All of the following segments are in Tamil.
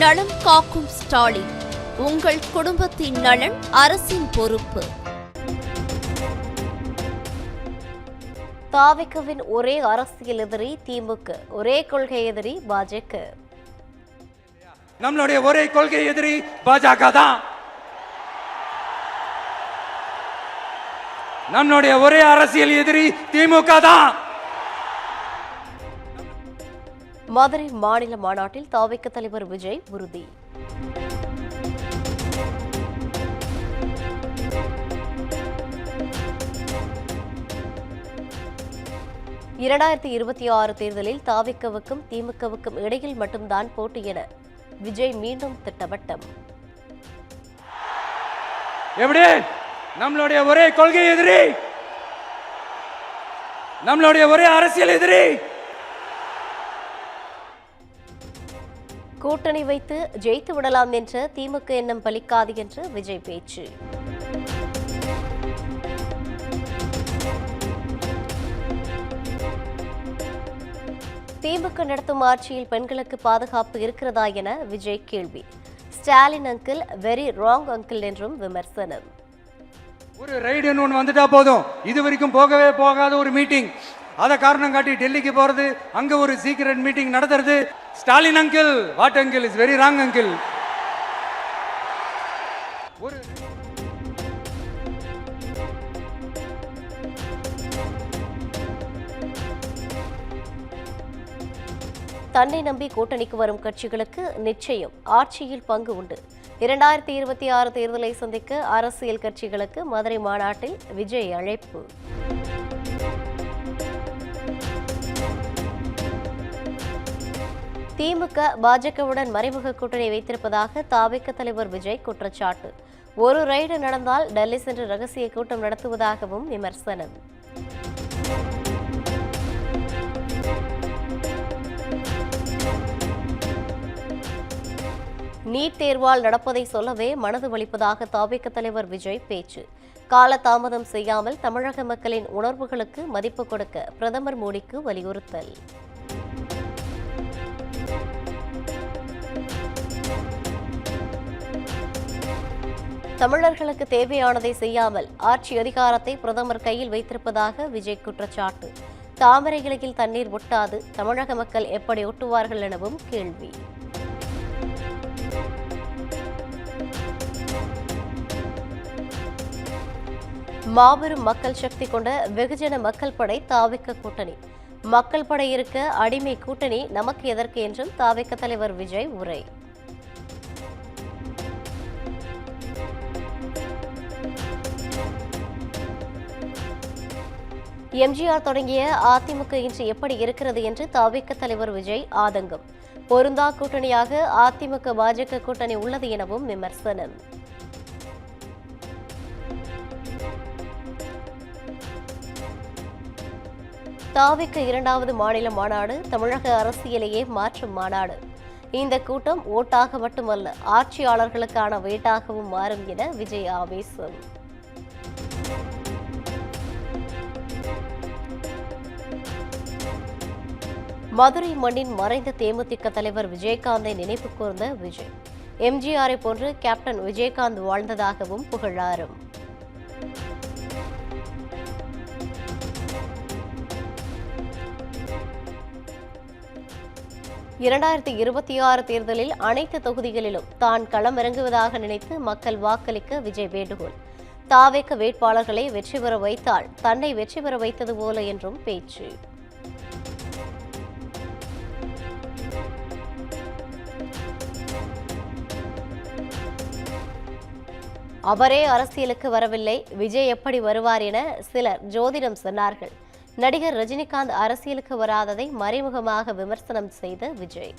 நலம் காக்கும் ஸ்டாலின், உங்கள் குடும்பத்தின் நலன் அரசின் பொறுப்பு. தாவிகவின் ஒரே அரசியல் எதிரி திமுக, ஒரே கொள்கை எதிரி பாஜக. நம்மளுடைய ஒரே கொள்கை எதிரி பாஜக தான். நம்மளுடைய ஒரே அரசியல் எதிரி திமுக தான். மதுரை மாநில மாநாட்டில் தாவிக தலைவர் விஜய் உறுதி. இரண்டாயிரத்தி 26 தேர்தலில் தாவிகவுக்கும் திமுகவுக்கும் இடையில் மட்டும்தான் போட்டி என விஜய் மீண்டும் திட்டவட்டம். எப்படி நம்மளுடைய ஒரே கொள்கை எதிரி, நம்மளுடைய ஒரே அரசியல் எதிரி. கூட்டணி வைத்து ஜெயித்து விடலாம் என்ற திமுக எண்ணம் பலிக்காது என்று விஜய் பேச்சு. திமுக நடத்தும் ஆட்சியில் பெண்களுக்கு பாதுகாப்பு இருக்கிறதா என விஜய் கேள்வி. Stalin uncle very wrong uncle என்றும் விமர்சனம். ஒரு ரைடுன்னு ஒன்று வந்துட்டா போதும், இது வரைக்கும் போகவே போகாத ஒரு மீட்டிங், அதை காரணம் காட்டி டெல்லிக்கு போறது, அங்க ஒரு சீக்ரெட் மீட்டிங் நடத்துறது. Stalin uncle, what uncle is very wrong uncle. ஒரு தன்னை நம்பி கூட்டணிக்கு வரும் கட்சிகளுக்கு நிச்சயம் ஆட்சியில் பங்கு உண்டு. 2026 தேர்தலை சந்திக்க அரசியல் கட்சிகளுக்கு மதுரை மாநாட்டில் விஜய் அழைப்பு. திமுக பாஜகவுடன் மறைமுக கூட்டணி வைத்திருப்பதாக தாவிக தலைவர் விஜய் குற்றச்சாட்டு. ஒரு ரைடு நடந்தால் டெல்லி சென்று ரகசிய கூட்டம் நடத்துவதாகவும் விமர்சனம். நீட் தேர்வால் நடப்பதை சொல்லவே மனது வலிப்பதாக தாவிக தலைவர் விஜய் பேச்சு. காலதாமதம் செய்யாமல் தமிழக மக்களின் உணர்வுகளுக்கு மதிப்பு கொடுக்க பிரதமர் மோடிக்கு வலியுறுத்தல். தமிழர்களுக்கு தேவையானதை செய்யாமல் ஆட்சி அதிகாரத்தை பிரதமர் கையில் வைத்திருப்பதாக விஜய் குற்றச்சாட்டு. தாமரை இலையில் தண்ணீர் ஒட்டாது, தமிழக மக்கள் எப்படி ஒட்டுவார்கள் எனவும் கேள்வி. மாபெரும் மக்கள் சக்தி கொண்ட வெகுஜன மக்கள் படை தாவிக கூட்டணி. மக்கள் படை இருக்க அடிமை கூட்டணி நமக்கு எதற்கு என்றும் தாவிக தலைவர் விஜய் உரை. எம்ஜிஆர் தொடங்கிய அதிமுக இன்று எப்படி இருக்கிறது என்று தாவிக தலைவர் விஜய் ஆதங்கம். பொருந்தா கூட்டணியாக அதிமுக பாஜக கூட்டணி உள்ளது எனவும் விமர்சனம். தாவிக 2வது மாநில மாநாடு தமிழக அரசியலையே மாற்றும் மாநாடு. இந்த கூட்டம் ஓட்டாக மட்டுமல்ல, ஆட்சியாளர்களுக்கான வேட்டாகவும் மாறும் என விஜய் ஆவேசம். மதுரை மண்ணின் மறைந்த தேமுதிக தலைவர் விஜயகாந்தை நினைவு கூர்ந்த விஜய், எம்ஜிஆரை போன்று கேப்டன் விஜயகாந்த் வாழ்ந்ததாகவும் புகழாரம். இரண்டாயிரத்தி 26 தேர்தலில் அனைத்து தொகுதிகளிலும் தான் களமிறங்குவதாக நினைத்து மக்கள் வாக்களிக்க விஜய் வேண்டுகோள். தாவேக வேட்பாளர்களை வெற்றி பெற வைத்தால் தன்னை வெற்றி பெற வைத்தது போல என்றும் பேச்சு. அவரே அரசியலுக்கு வரவில்லை, விஜய் எப்படி வருவார் என சிலர் ஜோதிடம் சொன்னார்கள். நடிகர் ரஜினிகாந்த் அரசியலுக்கு வராததை மறைமுகமாக விமர்சனம் செய்த விஜய்.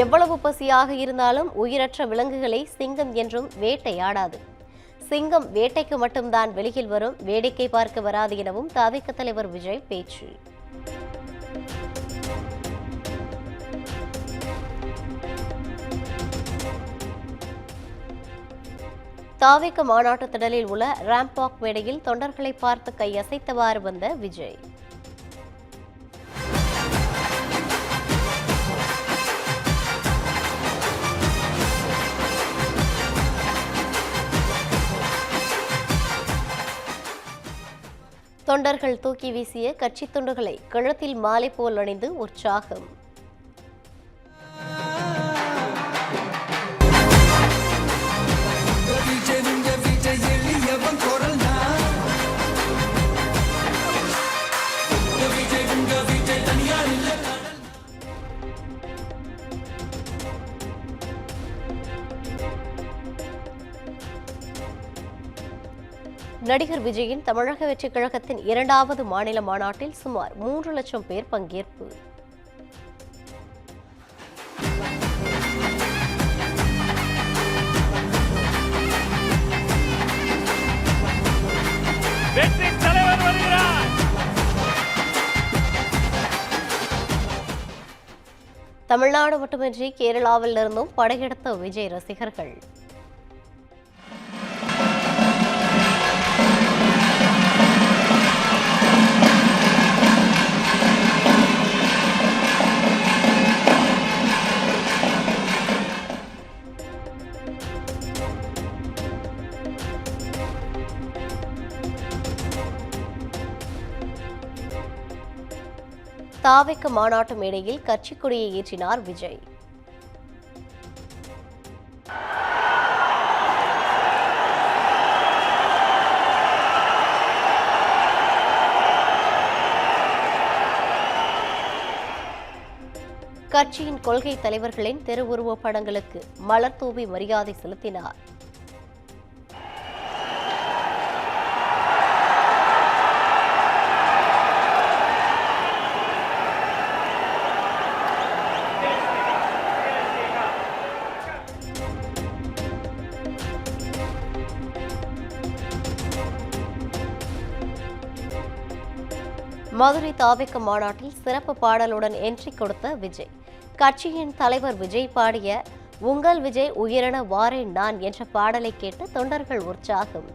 எவ்வளவு பசியாக இருந்தாலும் உயிரற்ற விலங்குகளை சிங்கம் என்றும் வேட்டையாடாது. சிங்கம் வேட்டைக்கு மட்டும்தான் வெளியில் வரும், வேடிக்கை பார்க்க வராது எனவும் தாவிக தலைவர் விஜய் பேச்சு. தாவேக மாநாட்டு திடலில் உள்ள ராம்பாக் மேடையில் தொண்டர்களை பார்த்து கையசைத்தவாறு வந்த விஜய். தொண்டர்கள் தூக்கி வீசிய கட்சி துண்டுகளை கழுத்தில் மாலை போல் அணிந்து உற்சாகம். நடிகர் விஜயின் தமிழக வெற்றிக் கழகத்தின் 2வது மாநில மாநாட்டில் சுமார் 3 லட்சம் பேர் பங்கேற்பு. தமிழ்நாடு மட்டுமின்றி கேரளாவில் இருந்தும் படையெடுத்த விஜய் ரசிகர்கள். தாவேக மாநாட்டு மேடையில் கட்சிக் கொடியை ஏற்றினார் விஜய். கட்சியின் கொள்கை தலைவர்களின் திருவுருவப் படங்களுக்கு மலர் தூவி மரியாதை செலுத்தினார். மதுரை தாவேக மாநாட்டில் சிறப்பு பாடலுடன் என்ட்ரி கொடுத்த விஜய். கட்சியின் தலைவர் விஜய் பாடிய உங்கள் விஜய் உயிரென வாரேன் நான் என்ற பாடலை கேட்டு தொண்டர்கள் உற்சாகம்.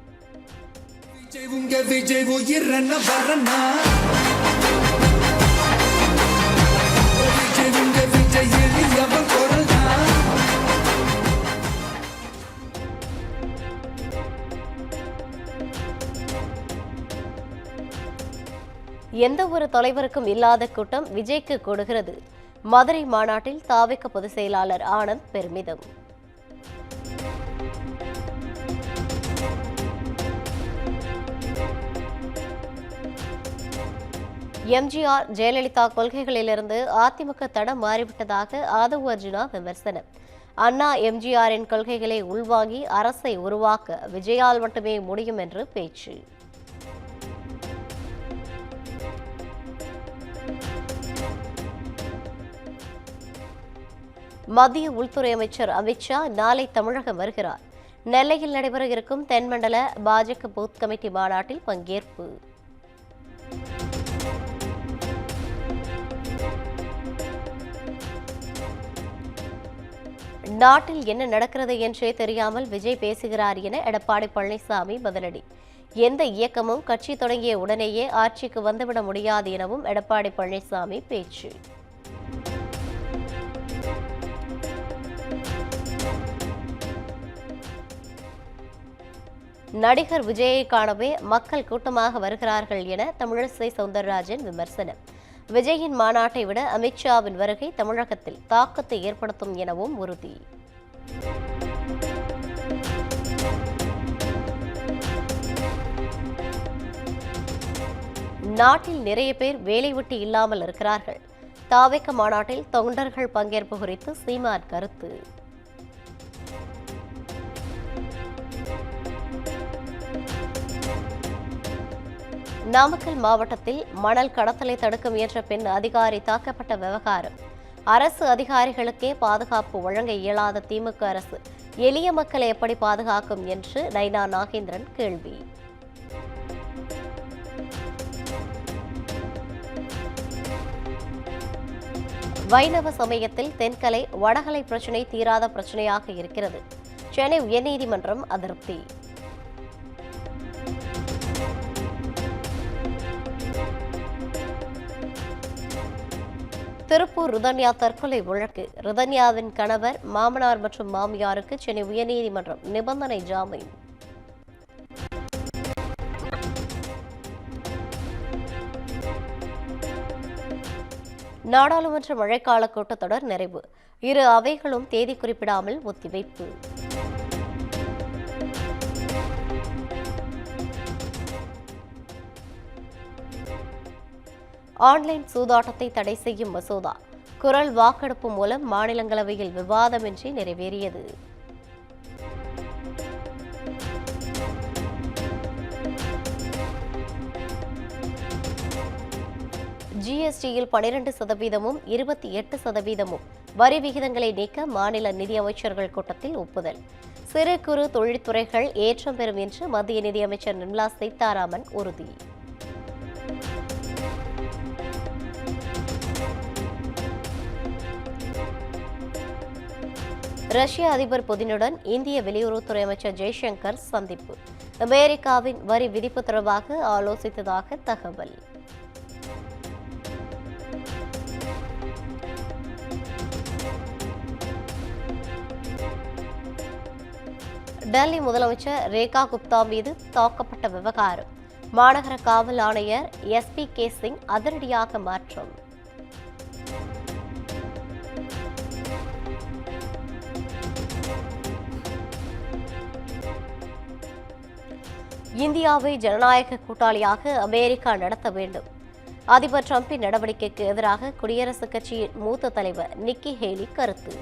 எந்த ஒரு தலைவருக்கும் இல்லாத கூட்டம் விஜய்க்கு கொடுக்கிறது. மதுரை மாநாட்டில் தாவேக பொதுச் செயலாளர் ஆனந்த் பெருமிதம். எம்ஜிஆர் ஜெயலலிதா கொள்கைகளிலிருந்து அதிமுக தடம் மாறிவிட்டதாக ஆதவ் அர்ஜுனா விமர்சனம். அண்ணா எம்ஜிஆரின் கொள்கைகளை உள்வாங்கி அரசை உருவாக்க விஜயால் மட்டுமே முடியும் என்று பேச்சு. மத்திய உள்துறை அமைச்சர் அமித்ஷா நாளை தமிழகம் வருகிறார். நெல்லையில் நடைபெற இருக்கும் தென்மண்டல பாஜக பூத் கமிட்டி மாநாட்டில் பங்கேற்பு. நாட்டில் என்ன நடக்கிறது என்றே தெரியாமல் விஜய் பேசுகிறார் என எடப்பாடி பழனிசாமி பதிலடி. எந்த இயக்கமும் கட்சி தொடங்கிய உடனேயே ஆட்சிக்கு வந்துவிட முடியாது எனவும் எடப்பாடி பழனிசாமி பேச்சு. நடிகர் விஜயை காணவே மக்கள் கூட்டமாக வருகிறார்கள் என தமிழிசை சவுந்தரராஜன் விமர்சனம். விஜயின் மாநாட்டை விட அமித்ஷாவின் வருகை தமிழகத்தில் தாக்கத்தை ஏற்படுத்தும் எனவும் உறுதி. நாட்டில் நிறைய பேர் வேலை விட்டு இல்லாமல் இருக்கிறார்கள். தாவேக மாநாட்டில் தொண்டர்கள் பங்கேற்பு குறித்து சீமான் கருத்து. நாமக்கல் மாவட்டத்தில் மணல் கடத்தலை தடுக்க முயன்ற பெண் அதிகாரி தாக்கப்பட்ட விவகாரம். அரசு அதிகாரிகளுக்கே பாதுகாப்பு வழங்க இயலாத திமுக அரசு எளிய மக்களை எப்படி பாதுகாக்கும் என்று நைனா நாகேந்திரன் கேள்வி. வைணவ சமயத்தில் தென்கலை வடகலை பிரச்சினை தீராத பிரச்சனையாக இருக்கிறது. சென்னை உயர்நீதிமன்றம் அதிருப்தி. திருப்பூர் ருதன்யா தற்கொலை வழக்கு. ருதன்யாவின் கணவர், மாமனார் மற்றும் மாமியாருக்கு சென்னை உயர்நீதிமன்றம் நிபந்தனை ஜாமீன். நாடாளுமன்ற மழைக்கால கூட்டத்தொடர் நிறைவு. இரு அவைகளும் தேதி குறிப்பிடாமல் ஒத்திவைப்பு. ஆன்லைன் சூதாட்டத்தை தடை செய்யும் மசோதா குரல் வாக்கெடுப்பு மூலம் மாநிலங்களவையில் விவாதமின்றி நிறைவேறியது. ஜிஎஸ்டியில் 12%, 28% வரி விகிதங்களை நீக்க மாநில நிதியமைச்சர்கள் கூட்டத்தில் ஒப்புதல். சிறு குறு தொழில்துறைகள் ஏற்றம் பெறும் என்று மத்திய நிதியமைச்சர் நிர்மலா சீதாராமன் உறுதி. ரஷ்ய அதிபர் புதினுடன் இந்திய வெளியுறவுத்துறை அமைச்சர் ஜெய்சங்கர் சந்திப்பு. அமெரிக்காவின் வரி விதிப்பு தொடர்பாக ஆலோசித்ததாக தகவல். டெல்லி முதலமைச்சர் ரேகா குப்தா மீது தாக்கப்பட்ட விவகாரம். மாநகர காவல் ஆணையர் SP.K. சிங் அதிரடியாக மாற்றம். இந்தியாவை ஜனநாயக கூட்டாளியாக அமெரிக்கா நடத்த வேண்டும். அதிபர் டிரம்பின் நடவடிக்கைக்கு எதிராக குடியரசுக் கட்சியின் மூத்த தலைவர் நிக்கி ஹேலி கருத்து.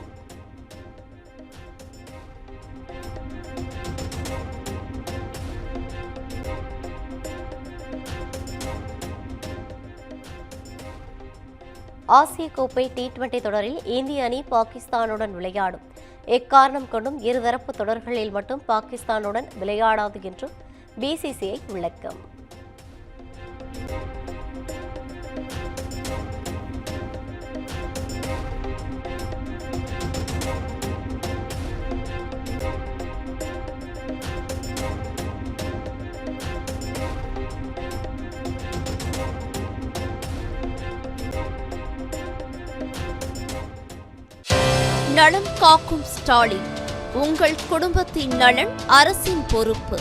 ஆசிய கோப்பை T20 தொடரில் இந்திய அணி பாகிஸ்தானுடன் விளையாடும். எக்காரணம் கொண்டும் இருதரப்பு தொடர்களில் மட்டும் பாகிஸ்தானுடன் விளையாடாது என்றும் BCCI விளக்கம். நலம் காக்கும் ஸ்டாலின். உங்கள் குடும்பத்தின் நலன் அரசின் பொறுப்பு.